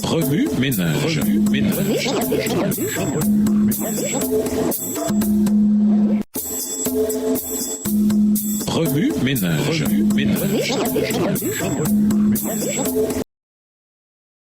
Remue ménage. Remue ménage.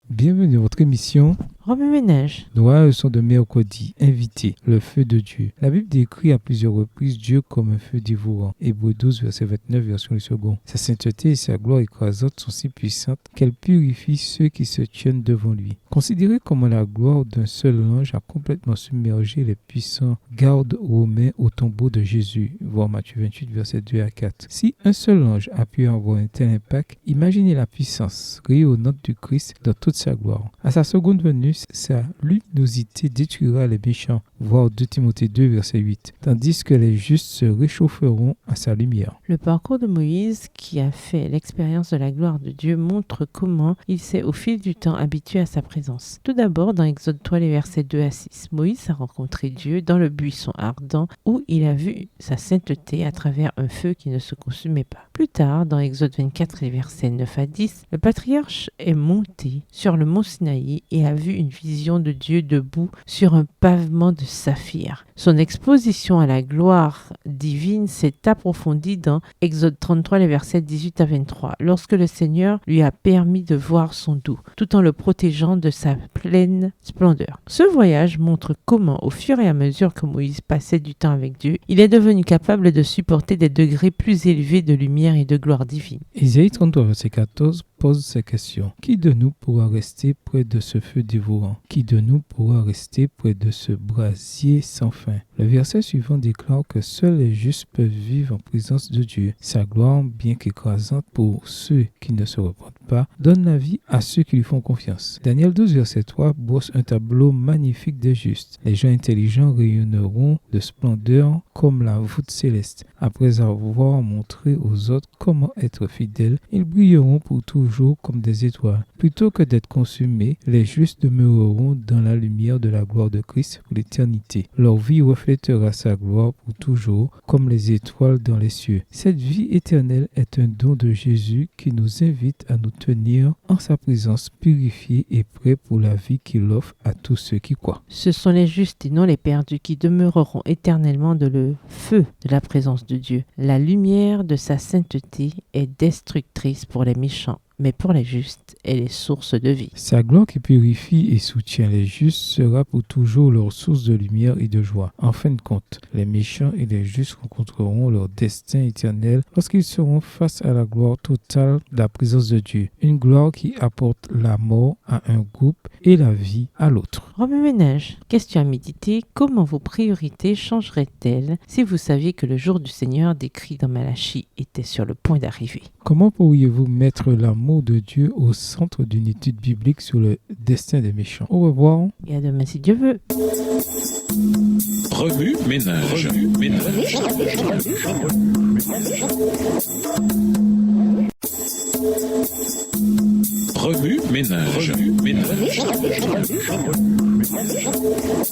Bienvenue dans votre émission Remue-ménage. Nouvelles leçons de mercredi. Invité, le feu de Dieu. La Bible décrit à plusieurs reprises Dieu comme un feu dévorant. Hébreux 12, verset 29, version le second. Sa sainteté et sa gloire écrasante sont si puissantes qu'elles purifient ceux qui se tiennent devant lui. Considérez comment la gloire d'un seul ange a complètement submergé les puissants gardes romains au tombeau de Jésus. Voir Matthieu 28, verset 2 à 4. Si un seul ange a pu avoir un tel impact, imaginez la puissance rayonnante du Christ dans toute sa gloire. À sa seconde venue, sa luminosité détruira les méchants, voir 2 Timothée 2, verset 8, tandis que les justes se réchaufferont à sa lumière. Le parcours de Moïse, qui a fait l'expérience de la gloire de Dieu, montre comment il s'est au fil du temps habitué à sa présence. Tout d'abord, dans Exode 3, les versets 2 à 6, Moïse a rencontré Dieu dans le buisson ardent où il a vu sa sainteté à travers un feu qui ne se consumait pas. Plus tard, dans Exode 24, les versets 9 à 10, le patriarche est monté sur le mont Sinaï et a vu une vision de Dieu debout sur un pavement de saphir. Son exposition à la gloire divine s'est approfondie dans Exode 33, les versets 18 à 23, lorsque le Seigneur lui a permis de voir son dos, tout en le protégeant de sa pleine splendeur. Ce voyage montre comment, au fur et à mesure que Moïse passait du temps avec Dieu, il est devenu capable de supporter des degrés plus élevés de lumière et de gloire divine. Ésaïe 33, verset 14 pose ces questions. Qui de nous pourra rester près de ce feu dévorant? Qui de nous pourra rester près de ce brasier sans fin? Le verset suivant déclare que seuls les justes peuvent vivre en présence de Dieu. Sa gloire, bien qu'écrasante pour ceux qui ne se repentent pas, donne la vie à ceux qui lui font confiance. Daniel 12, verset 3 brosse un tableau magnifique des justes. Les gens intelligents rayonneront de splendeur comme la voûte céleste. Après avoir montré aux autres comment être fidèles, ils brilleront pour toujours comme des étoiles. Plutôt que d'être consumés, les justes demeureront dans la lumière de la gloire de Christ pour l'éternité. Leur vie reflétera sa gloire pour toujours comme les étoiles dans les cieux. Cette vie éternelle est un don de Jésus qui nous invite à nous tenir en sa présence purifiés et prêts pour la vie qu'il offre à tous ceux qui croient. Ce sont les justes et non les perdus qui demeureront éternellement dans le feu de la présence de Dieu. La lumière de sa sainteté est destructrice pour les méchants, mais pour les justes, elle est source de vie. Sa gloire qui purifie et soutient les justes sera pour toujours leur source de lumière et de joie. En fin de compte, les méchants et les justes rencontreront leur destin éternel lorsqu'ils seront face à la gloire totale de la présence de Dieu. Une gloire qui apporte la mort à un groupe et la vie à l'autre. Remue-ménage. Question à méditer. Comment vos priorités changeraient-elles si vous saviez que le jour du Seigneur décrit dans Malachie était sur le point d'arriver? Comment pourriez-vous mettre l'amour de Dieu au centre d'une étude biblique sur le destin des méchants? Au revoir. Et à demain si Dieu veut. Remue ménage.